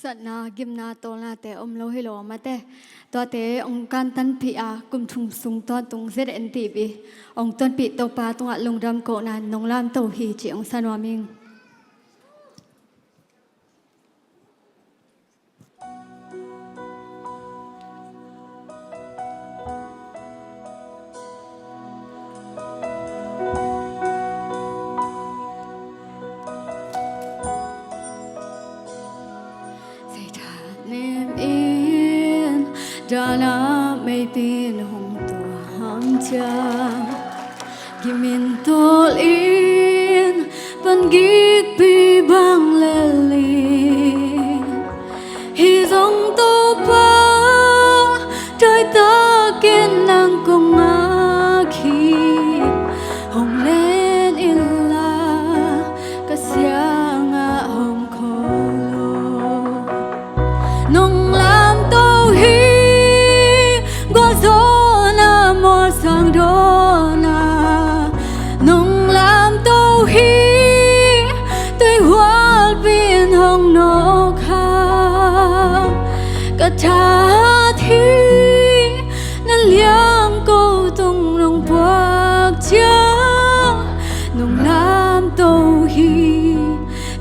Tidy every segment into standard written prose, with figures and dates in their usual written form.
sat na gim na tol na te om lo hi lo ma te to te ong kan tan pi a kum thung sung to tung zet en ti bi ong ton pi to pa tung a lung ram ko na nong lam to hi chi ong san wa ming Dana may pinong tuham cha Gimintol in Pangig bibang lelin Hizong to pa Trời ta kiên năng cùng aki Hồng lên illa Kasya nga hồng kholo Nung lam to hi Gozona mo sang dona nung lam to hi tôi hoa viên hồng nô kha cả tha thi nên liang cô tung nông bạc cha nung lam to hi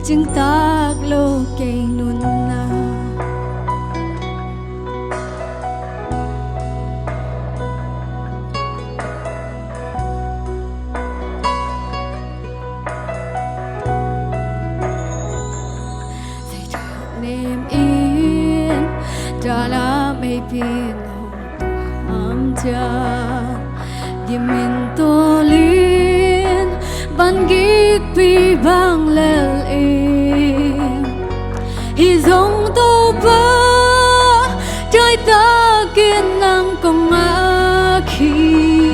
chừng tác lô cây nun na nêm yên đã là mấy pin hồng cha gim min to lin ban gig pi bang lel in hi zong to ba trời ta kiên năng công a khi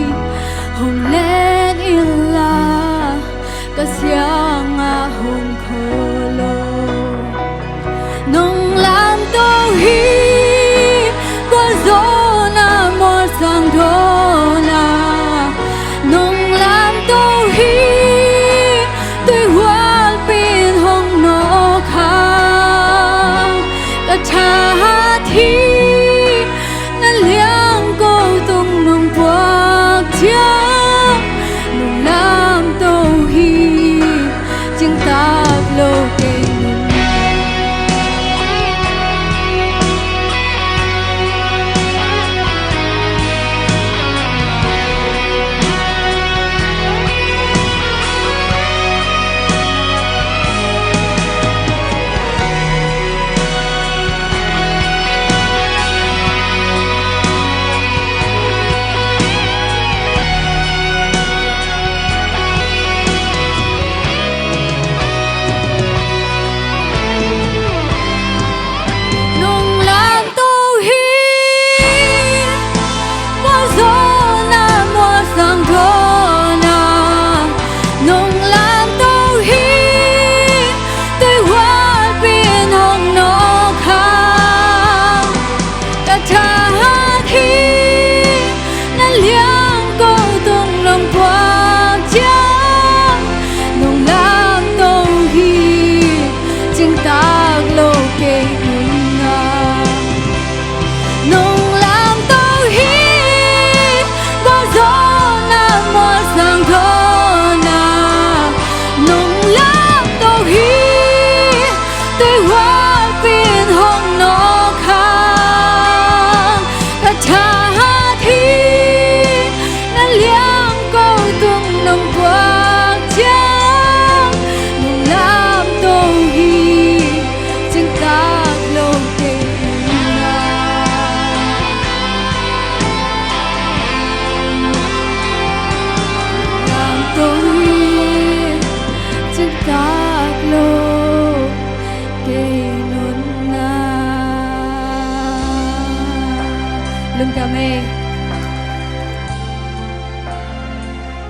hồng lên illa kasya nga hồng khô